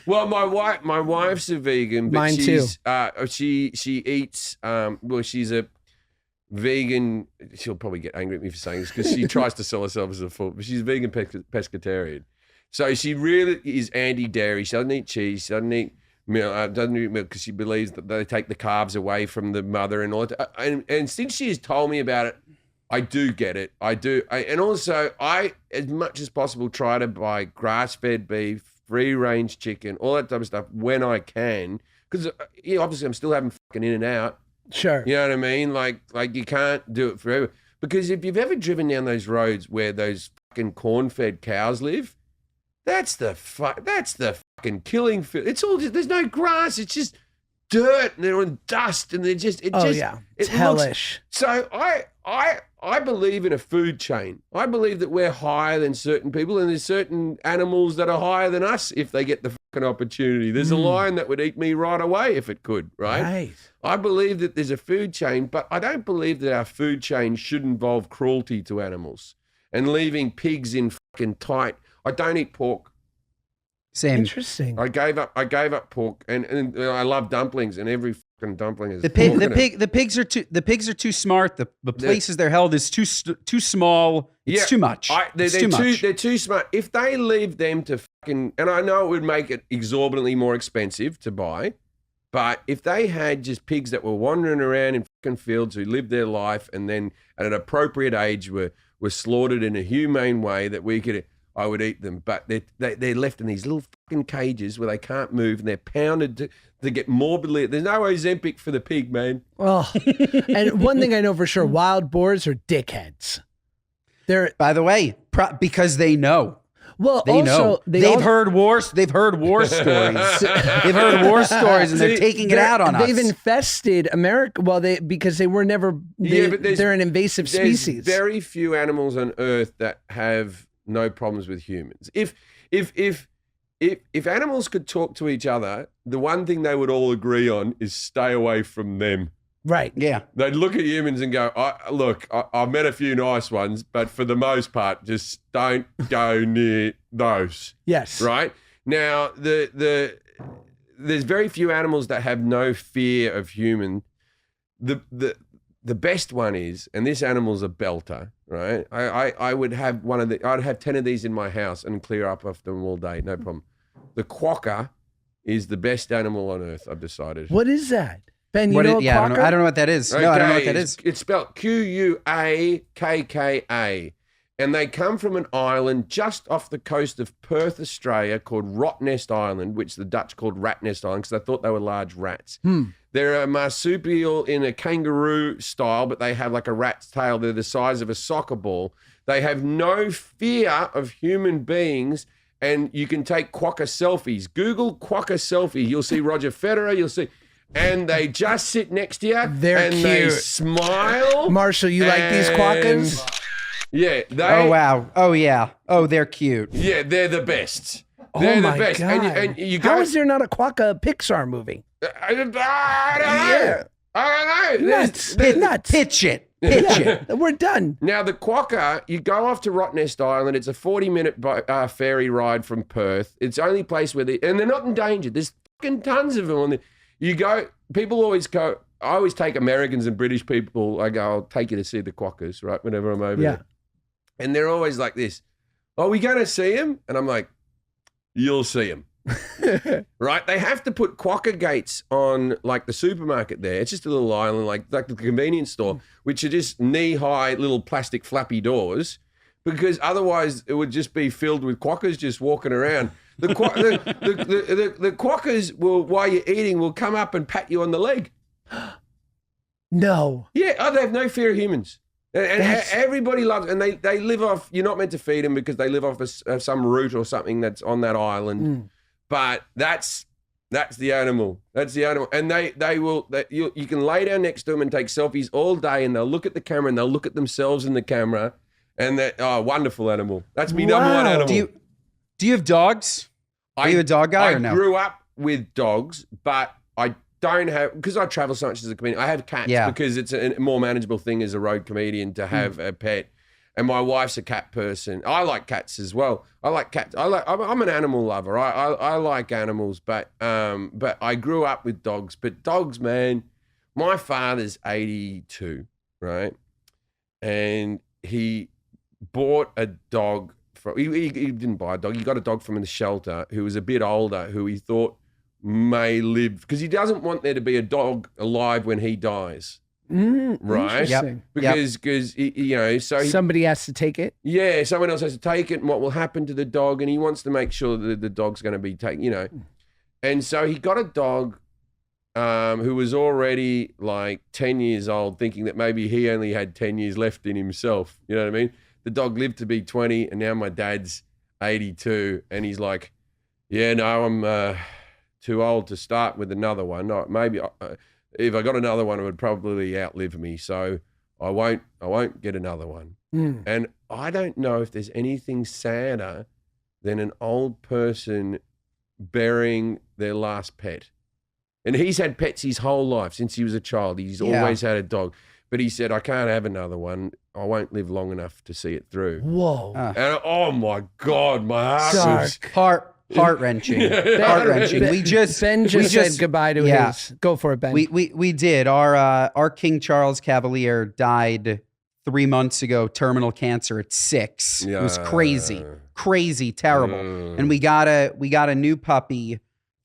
Well, my wife's a vegan, but Mine she's she eats well, she's a vegan. She'll probably get angry at me for saying this because she tries to sell herself as a food, but she's a vegan pescatarian. So she really is anti-dairy. She doesn't eat cheese. She doesn't eat milk. Doesn't eat milk because she believes that they take the carbs away from the mother and all that. And since she has told me about it, I do get it. I do. And also, I, as much as possible, try to buy grass-fed beef, free-range chicken, all that type of stuff when I can. Because obviously I'm still having fucking in and out. Sure. You know what I mean? Like you can't do it forever. Because if you've ever driven down those roads where those fucking corn-fed cows live, that's the fucking killing field. It's all just, there's no grass. It's just dirt and they're on dust and they're just, it's hellish. So I believe in a food chain. I believe that we're higher than certain people and there's certain animals that are higher than us if they get the fucking opportunity. There's a lion that would eat me right away if it could, right? Right. I believe that there's a food chain, but I don't believe that our food chain should involve cruelty to animals and leaving pigs in fucking tight. I don't eat pork. Same. Interesting. I gave up pork, and I love dumplings, and every fucking dumpling is The pigs are too smart. The places they're held is too small. It's too much. They're too smart. If they leave them to fucking, and I know it would make it exorbitantly more expensive to buy, but if they had just pigs that were wandering around in fucking fields who lived their life and then at an appropriate age were slaughtered in a humane way that we could. I would eat them, but they're left in these little fucking cages where they can't move and they're pounded to get morbidly. There's no Ozempic for the pig, man. Oh, and one thing I know for sure, wild boars are dickheads. By the way, because they know. Well, they know. They've heard war stories. They've heard war stories, and they're taking it out on us. They've infested America. Well, because they were never. They're an invasive species. There's very few animals on Earth that have no problems with humans. If animals could talk to each other, the one thing they would all agree on is stay away from them. Right. Yeah. They'd look at humans and go, I've met a few nice ones, but for the most part, just don't go near those. Yes. Right? Now, there's very few animals that have no fear of human. The best one is, and this animal's a belter, right? I would have I'd have 10 of these in my house and clear up off them all day, no problem. The quokka is the best animal on earth, I've decided. What is that? Ben, you know quokka? I don't know what that is. Okay, no, I don't know what that is. It's spelled Quakka. And they come from an island just off the coast of Perth, Australia, called Rottnest Island, which the Dutch called Ratnest Island because they thought they were large rats. They're a marsupial in a kangaroo style, but they have like a rat's tail. They're the size of a soccer ball. They have no fear of human beings, and you can take quokka selfies. Google quokka selfie. You'll see Roger Federer. You'll see... And they just sit next to you. They're cute. They smile. Marshall, you like these quokkas? Yeah. Oh, wow. Oh, yeah. Oh, they're cute. Yeah, they're the best. They're the best. God. And you go, how is there not a quokka Pixar movie? I don't know. I don't know. Nuts. Pitch it. Pitch it. We're done. Now, the quokka, you go off to Rottnest Island. It's a 40-minute ferry ride from Perth. It's the only place where and they're not endangered. There's fucking tons of them on there. You go, people always go, I always take Americans and British people, I go, I'll take you to see the quokkas, right, whenever I'm over there. And they're always like this, are we going to see him? And I'm like, you'll see him. Right? They have to put quokka gates on like the supermarket there. It's just a little island, like the convenience store, which are just knee-high little plastic flappy doors, because otherwise it would just be filled with quokkas just walking around. The quokkas will, while you're eating, will come up and pat you on the leg. No. Yeah, they have no fear of humans. And everybody loves, and they live off, you're not meant to feed them because they live off some root or something that's on that island. But that's the animal. That's the animal. And you can lay down next to them and take selfies all day, and they'll look at the camera and they'll look at themselves in the camera. And wonderful animal. That's me number one animal. Do you have dogs? Are you a dog guy or no? I grew up with dogs, but I don't have, because I travel so much as a comedian, I have cats because it's a more manageable thing as a road comedian to have a pet. And my wife's a cat person. I like cats as well. I like cats. I'm an animal lover. I like animals, but I grew up with dogs. But dogs, man, my father's 82, right? And he bought a dog. He didn't buy a dog. He got a dog from the shelter who was a bit older, who he thought may live, because he doesn't want there to be a dog alive when he dies. Right? Because you know, so somebody has to take it. Yeah, someone else has to take it, and what will happen to the dog, and he wants to make sure that the dog's going to be taken, you know. And so he got a dog who was already like 10 years old, thinking that maybe he only had 10 years left in himself. You know what I mean? The dog lived to be 20, and now my dad's 82, and he's like, yeah, no, I'm too old to start with another one. No, maybe if I got another one, it would probably outlive me. So I won't get another one. And I don't know if there's anything sadder than an old person burying their last pet. And he's had pets his whole life since he was a child. He's always had a dog. But he said, I can't have another one. I won't live long enough to see it through. Whoa. And oh my God, my heart-wrenching. Heart-wrenching. Ben just said goodbye to his. Go for it, Ben. We did. Our King Charles Cavalier died 3 months ago, terminal cancer at 6. It was crazy, terrible. And we got a new puppy,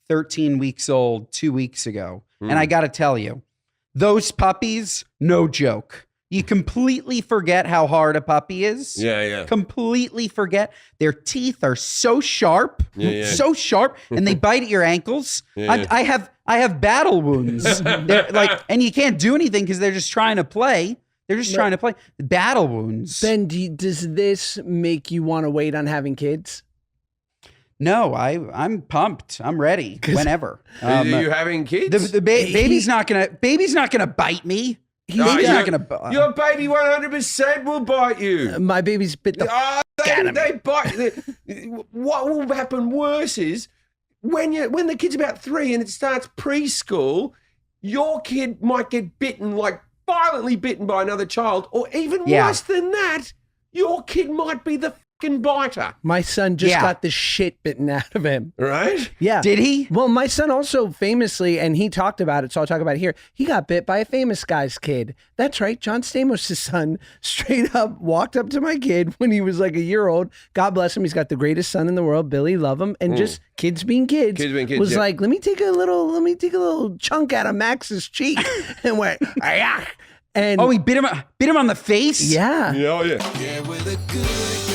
13 weeks old, 2 weeks ago. And I got to tell you, those puppies, no joke. You completely forget how hard a puppy is. Yeah. Completely forget. Their teeth are so sharp, so sharp, and they bite at your ankles. I have battle wounds. They're like, and you can't do anything because they're just trying to play. They're just trying to play. Battle wounds. Ben, does this make you want to wait on having kids? No, I'm pumped. I'm ready whenever. Are you having kids? The baby's not gonna bite me. Baby's not gonna. Your baby 100% will bite you. My baby's bit the. They bite. What will happen worse is when the kid's about 3 and it starts preschool, your kid might get bitten, like violently bitten by another child, or even worse than that, your kid might be the fucking biter. My son just got the shit bitten out of him. Right? Yeah. Did he? Well, my son also famously, and he talked about it, so I'll talk about it here. He got bit by a famous guy's kid. That's right. John Stamos' son straight up walked up to my kid when he was like a year old. God bless him. He's got the greatest son in the world. Billy, love him. And just kids being kids. Was like, let me take a little chunk out of Max's cheek and went, ah. And he bit him on the face? Yeah. Oh, yeah. Yeah, with a good